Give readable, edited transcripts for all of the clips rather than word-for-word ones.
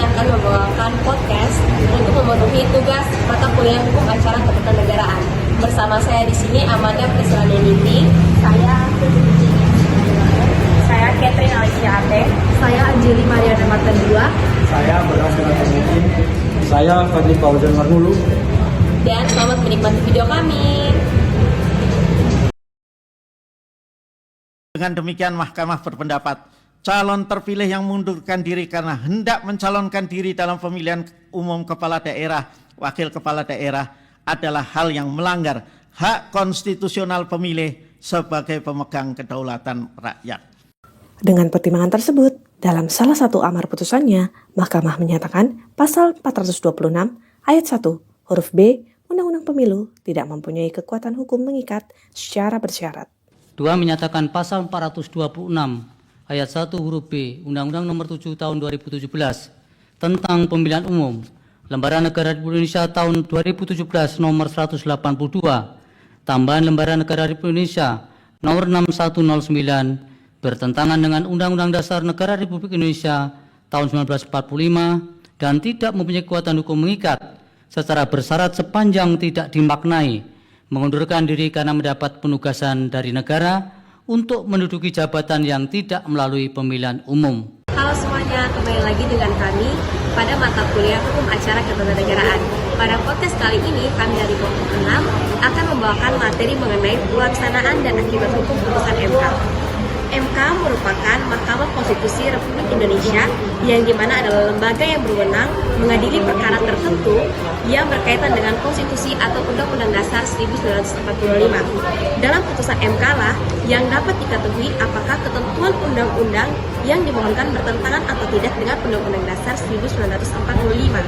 akan membawakan podcast untuk memenuhi tugas mata kuliah hukum acara ketatanegaraan. Bersama saya di sini Amanda Priscilaniti, saya Catherine Alicia Ate, saya Anjeli Mariana Martandua, saya Berhasil Mungkin, saya Fadli Fauzan Marmulu. dan selamat menikmati video kami. Dengan demikian Mahkamah berpendapat calon terpilih yang mengundurkan diri karena hendak mencalonkan diri dalam pemilihan umum kepala daerah, wakil kepala daerah adalah hal yang melanggar hak konstitusional pemilih sebagai pemegang kedaulatan rakyat. Dengan pertimbangan tersebut, dalam salah satu amar putusannya, Mahkamah menyatakan pasal 426 ayat 1 huruf B Undang-Undang Pemilu tidak mempunyai kekuatan hukum mengikat secara bersyarat. 2. Menyatakan pasal 426 ayat 1 huruf B Undang-Undang Nomor 7 Tahun 2017 tentang Pemilihan Umum Lembaran Negara Republik Indonesia tahun 2017 nomor 182 tambahan Lembaran Negara Republik Indonesia nomor 6109 bertentangan dengan Undang-Undang Dasar Negara Republik Indonesia tahun 1945 dan tidak mempunyai kekuatan hukum mengikat secara bersyarat sepanjang tidak dimaknai mengundurkan diri karena mendapat penugasan dari negara untuk menduduki jabatan yang tidak melalui pemilihan umum. Halo semuanya, kembali lagi dengan kami pada mata kuliah hukum acara ketatanegaraan. Pada podcast kali ini, kami dari kelompok 6 akan membawakan materi mengenai pelaksanaan dan akibat hukum putusan MK. MK merupakan Mahkamah Konstitusi Republik Indonesia yang dimana adalah lembaga yang berwenang mengadili perkara tertentu yang berkaitan dengan konstitusi atau Undang-Undang Dasar 1945. Dalam putusan MK lah yang dapat diketahui apakah ketentuan undang-undang yang dimohonkan bertentangan atau tidak dengan Undang-Undang Dasar 1945.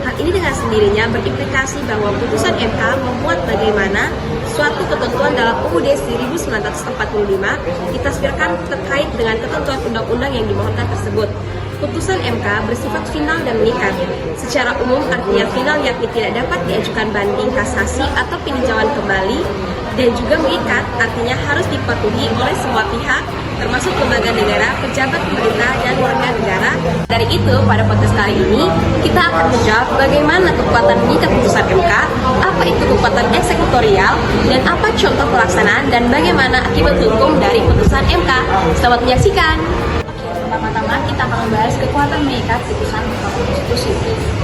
Hal ini dengan sendirinya berimplikasi bahwa putusan MK memuat bagaimana suatu ketentuan dalam UUD 1945 ditafsirkan terkait dengan ketentuan undang-undang yang dimohonkan tersebut. Putusan MK bersifat final dan mengikat. Secara umum artinya final yakni tidak dapat diajukan banding kasasi atau peninjauan kembali, dan juga mengikat artinya harus dipatuhi oleh semua pihak termasuk lembaga negara, pejabat pemerintah, dan warga negara. Dari itu, pada podcast kali ini, kita akan menjawab bagaimana kekuatan mengikat putusan MK, apa itu kekuatan eksekutorial, dan apa contoh pelaksanaan, dan bagaimana akibat hukum dari putusan MK. Selamat menyaksikan! Pertama-tama kita akan membahas kekuatan mengikat putusan Mahkamah Konstitusi.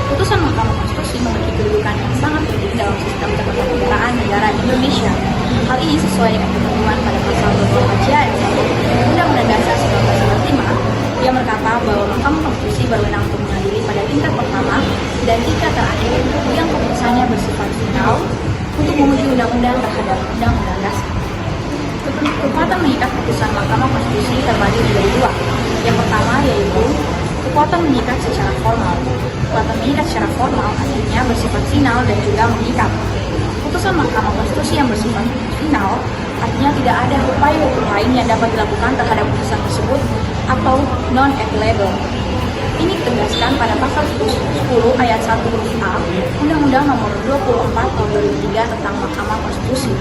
Putusan Mahkamah Konstitusi memiliki kedudukan yang sangat penting dalam sistem ketatanegaraan negara Indonesia. Hal ini sesuai dengan ketentuan pada pasal 24 ayat 1 Undang-Undang Dasar 1945 yang berkata bahwa Mahkamah Konstitusi berwenang untuk mengadili pada tingkat pertama dan tingkat terakhir yang keputusannya bersifat final untuk menguji undang-undang terhadap Undang-Undang Dasar. Kekuatan mengikat putusan Mahkamah Konstitusi terbagi menjadi dua. Yang pertama yaitu kekuatan mengikat secara formal. Kekuatan mengikat secara formal artinya bersifat final dan juga mengikat. Putusan Mahkamah Konstitusi yang bersifat final artinya tidak ada upaya hukum lain yang dapat dilakukan terhadap putusan tersebut atau non-appealable. Ini ditegaskan pada pasal 10 ayat 1 huruf A Undang-Undang Nomor 24 Tahun 2003 tentang Mahkamah Konstitusi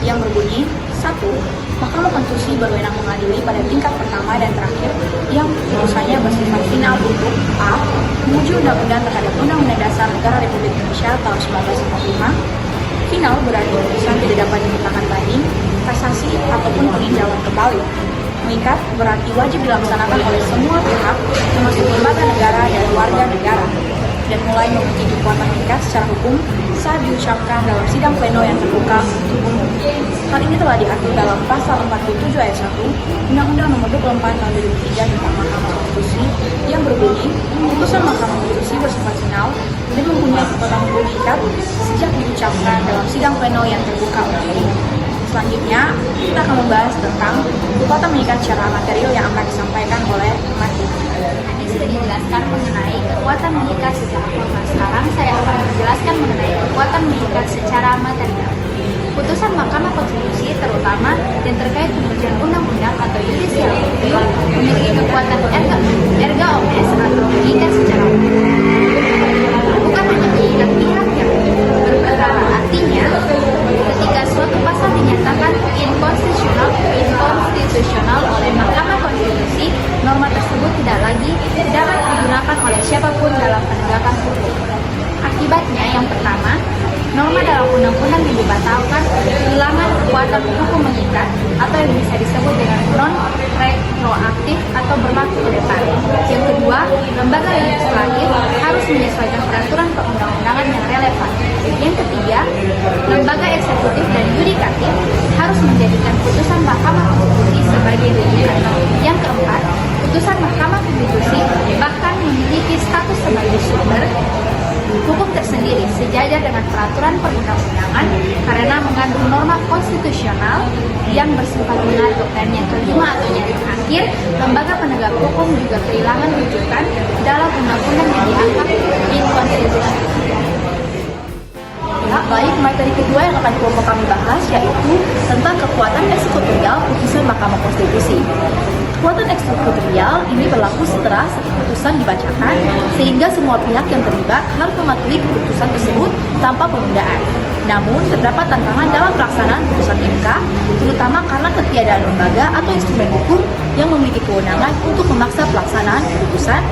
yang berbunyi 1. Mahkamah Konstitusi berwenang mengadili pada tingkat pertama dan terakhir yang putusannya bersifat final untuk A. Menguji undang-undang terhadap Undang-Undang Dasar Negara Republik Indonesia tahun 1945. Final berarti putusan tidak dapat dimintakan banding, kasasi ataupun peninjauan kembali. Mengikat berarti wajib dilaksanakan oleh semua pihak termasuk lembaga negara dan warga negara, dan mulai memiliki kekuatan mengikat secara hukum saat diucapkan dalam sidang pleno yang terbuka untuk umum. Hal ini telah diatur dalam pasal 47 ayat 1 Undang-Undang Nomor 24 Tahun 2003 tentang Mahkamah Konstitusi yang berbunyi, putusan Mahkamah Konstitusi bersifat final dan mempunyai kekuatan hukum mengikat sejak diucapkan dalam sidang pleno yang terbuka untuk umum. Selanjutnya, kita akan membahas tentang kekuatan mengikat secara material yang akan disampaikan oleh Mati. Tadi sudah dijelaskan mengenai kekuatan mengikat secara formal. Sekarang saya akan menjelaskan mengenai kekuatan mengikat secara material. Putusan Mahkamah Konstitusi terutama yang terkait pengujian undang-undang atau judicial review memiliki kekuatan erga omnes atau mengikat secara umum. Bukan hanya mengikat pihak yang berperkara, artinya ketika suatu pasal dinyatakan inkonstitusional oleh Mahkamah Konstitusi, norma tersebut tidak lagi dapat digunakan oleh siapapun dalam Akibatnya yang pertama, norma dalam undang-undang yang dibatalkan kehilangan kekuatan hukum mengikat atau yang bisa disebut dengan non-retroaktif atau berlaku ke depan. Yang kedua, lembaga legislatif harus menyesuaikan peraturan perundang-undangan yang relevan. Yang ketiga, lembaga eksekutif dan yudikatif harus menjadikan putusan Mahkamah Konstitusi sebagai rujukan. Yang keempat, putusan Mahkamah Konstitusi bahkan memiliki status sebagai sumber hukum tersendiri sejajar dengan peraturan perundang-undangan karena mengandung norma konstitusional yang bersifat mengatur. Dan yang kelima atau yang terakhir, lembaga penegak hukum juga kehilangan rujukan dalam undang-undang yang dianggap inkonstitusional. Baik, materi kedua yang akan kelompok kami bahas yaitu tentang kekuatan eksekutorial putusan Mahkamah Konstitusi. Kekuatan eksekutorial ini berlaku setelah putusan dibacakan, sehingga semua pihak yang terlibat harus mematuhi keputusan tersebut tanpa penundaan. Namun, terdapat tantangan dalam pelaksanaan putusan MK, terutama karena ketiadaan lembaga atau instrumen hukum yang memiliki kewenangan untuk memaksa pelaksanaan keputusan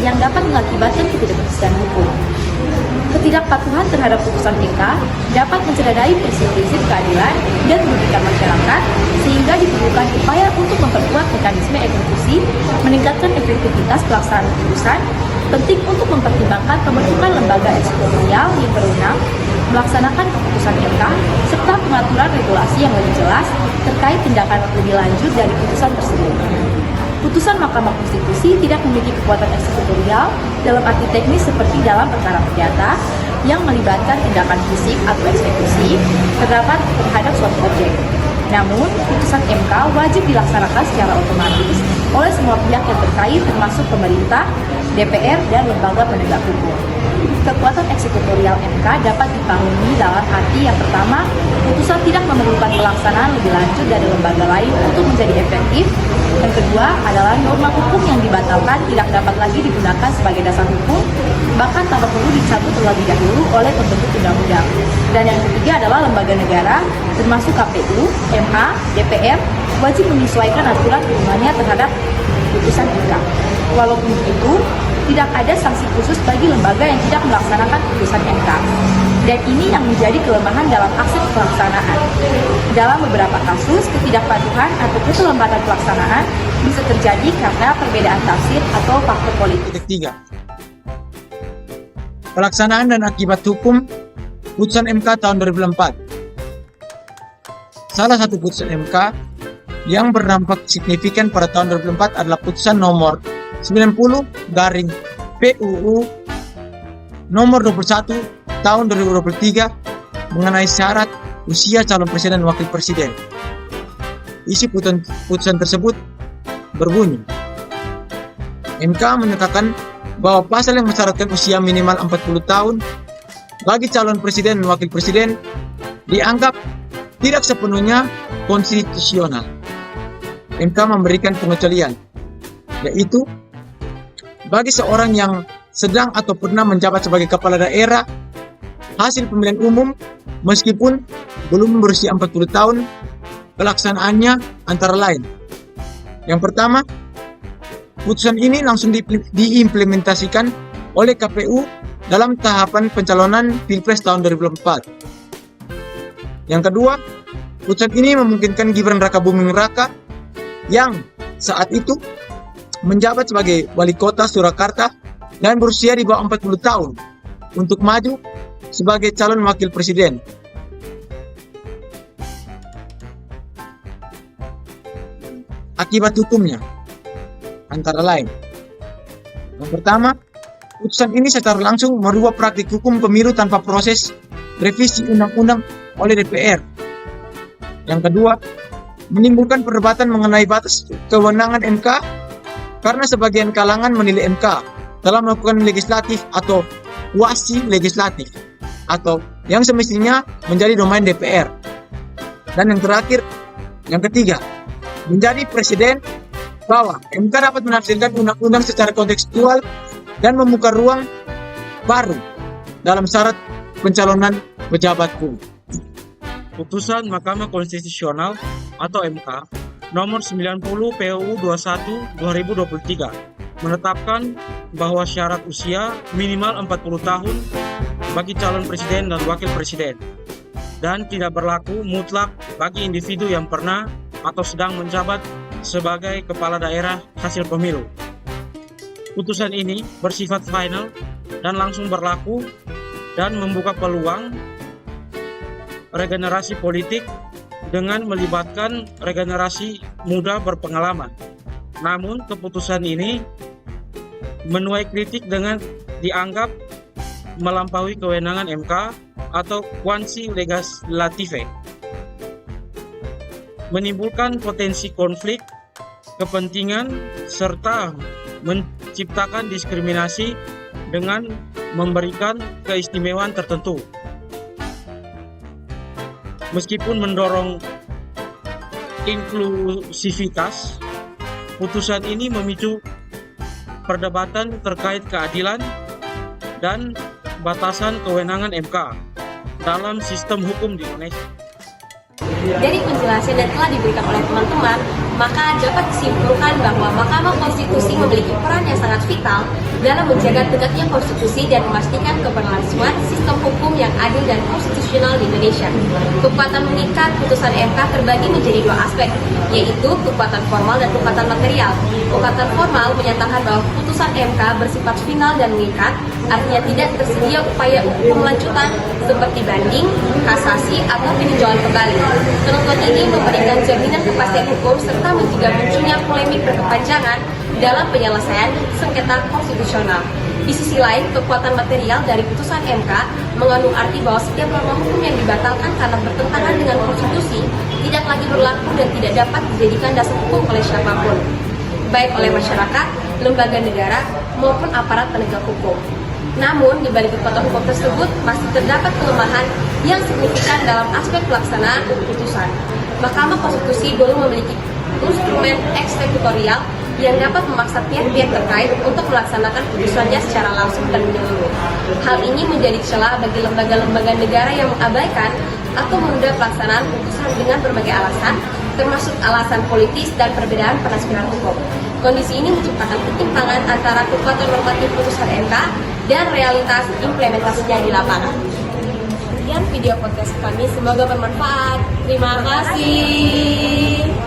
yang dapat mengakibatkan ketidakpastian hukum. Ketidakpatuhan terhadap putusan MK dapat mencederai prinsip-prinsip keadilan dan merugikan masyarakat, sehingga diperlukan upaya untuk memperkuat mekanisme eksekusi, meningkatkan efektivitas pelaksanaan putusan. Penting untuk mempertimbangkan pembentukan lembaga eksekutorial yang berwenang melaksanakan keputusan MK, serta pengaturan regulasi yang lebih jelas terkait tindakan lebih lanjut dari putusan tersebut. Putusan Mahkamah Konstitusi tidak memiliki kekuatan eksekutorial dalam arti teknis seperti dalam perkara perdata yang melibatkan tindakan fisik atau eksekusi terhadap suatu objek. Namun, putusan MK wajib dilaksanakan secara otomatis oleh semua pihak yang terkait termasuk pemerintah, DPR, dan lembaga penegak hukum. Kekuatan eksekutorial MK dapat dipahami dalam arti yang pertama, putusan tidak memerlukan pelaksanaan lebih lanjut dari lembaga lain untuk menjadi efektif. Yang kedua adalah norma hukum yang dibatalkan tidak dapat lagi digunakan sebagai dasar hukum, bahkan tanpa perlu dicabut terlebih dahulu oleh pembentuk undang-undang. Dan yang ketiga adalah lembaga negara, termasuk KPU, MA, DPR, wajib menyesuaikan aturan turunannya terhadap putusan MK. Walaupun begitu, tidak ada sanksi khusus bagi lembaga yang tidak melaksanakan putusan MK. Dan ini yang menjadi kelemahan dalam akses pelaksanaan. Dalam beberapa kasus, ketidakpatuhan atau keterlambatan pelaksanaan bisa terjadi karena perbedaan tafsir atau faktor politik. Ketiga, pelaksanaan dan akibat hukum putusan MK tahun 2004. Salah satu putusan MK yang berdampak signifikan pada tahun 2004 adalah putusan nomor 90/PUU nomor 21 tahun 2023 mengenai syarat usia calon presiden dan wakil presiden. Isi putusan tersebut berbunyi, MK menyatakan bahwa pasal yang mensyaratkan usia minimal 40 tahun bagi calon presiden dan wakil presiden dianggap tidak sepenuhnya konstitusional. MK memberikan pengecualian, yaitu bagi seorang yang sedang atau pernah menjabat sebagai kepala daerah hasil pemilihan umum meskipun belum berusia 40 tahun, pelaksanaannya antara lain. Yang pertama, putusan ini langsung diimplementasikan oleh KPU dalam tahapan pencalonan Pilpres tahun 2004. Yang kedua, putusan ini memungkinkan Gibran Rakabuming Raka yang saat itu menjabat sebagai wali kota Surakarta dan berusia di bawah 40 tahun untuk maju sebagai calon wakil presiden. Akibat hukumnya antara lain, yang pertama, putusan ini secara langsung merubah praktik hukum pemilu tanpa proses revisi undang-undang oleh DPR. Yang kedua, menimbulkan perdebatan mengenai batas kewenangan MK karena sebagian kalangan menilai MK telah melakukan legislatif atau kuasi legislatif atau yang semestinya menjadi domain DPR. Dan yang terakhir, yang ketiga, menjadi presiden bahwa MK dapat menafsirkan undang-undang secara kontekstual dan membuka ruang baru dalam syarat pencalonan pejabat publik. Putusan Mahkamah Konstitusional atau MK nomor 90 PUU 21 2023 menetapkan bahwa syarat usia minimal 40 tahun bagi calon presiden dan wakil presiden dan tidak berlaku mutlak bagi individu yang pernah atau sedang menjabat sebagai kepala daerah hasil pemilu. Putusan ini bersifat final dan langsung berlaku dan membuka peluang regenerasi politik dengan melibatkan regenerasi muda berpengalaman. Namun keputusan ini menuai kritik dengan dianggap melampaui kewenangan MK atau quasi legislative, menimbulkan potensi konflik kepentingan serta menciptakan diskriminasi dengan memberikan keistimewaan tertentu. Meskipun mendorong inklusivitas, putusan ini memicu perdebatan terkait keadilan dan batasan kewenangan MK dalam sistem hukum di Indonesia. Dari penjelasan yang telah diberikan oleh teman-teman, maka dapat disimpulkan bahwa Mahkamah Konstitusi memiliki peran yang sangat vital dalam menjaga tegaknya konstitusi dan memastikan keberlangsungan sistem hukum yang adil dan konstitusional di Indonesia. Kekuatan mengikat putusan MK terbagi menjadi dua aspek, yaitu kekuatan formal dan kekuatan material. Kekuatan formal menyatakan bahwa putusan MK bersifat final dan mengikat, artinya tidak tersedia upaya hukum lanjutan seperti banding, kasasi, atau peninjauan kembali. Ketentuan ini memberikan jaminan kepastian hukum serta mencegah munculnya polemik berkepanjangan dalam penyelesaian sengketa konstitusional. Di sisi lain, kekuatan material dari putusan MK mengandung arti bahwa setiap norma hukum yang dibatalkan karena bertentangan dengan konstitusi tidak lagi berlaku dan tidak dapat dijadikan dasar hukum oleh siapapun, baik oleh masyarakat, lembaga negara, maupun aparat penegak hukum. Namun, di balik kekuatan hukum tersebut masih terdapat kelemahan yang signifikan dalam aspek pelaksanaan putusan. Mahkamah Konstitusi belum memiliki instrumen eksekutorial yang dapat memaksa pihak-pihak terkait untuk melaksanakan putusannya secara langsung dan menyeluruh. Hal ini menjadi celah bagi lembaga-lembaga negara yang mengabaikan atau menunda pelaksanaan putusan dengan berbagai alasan, termasuk alasan politis dan perbedaan penafsiran hukum. Kondisi ini menciptakan ketimpangan antara kekuatan normatif putusan MK dan realitas implementasinya di lapangan. Sekian video podcast kami, semoga bermanfaat. Terima kasih.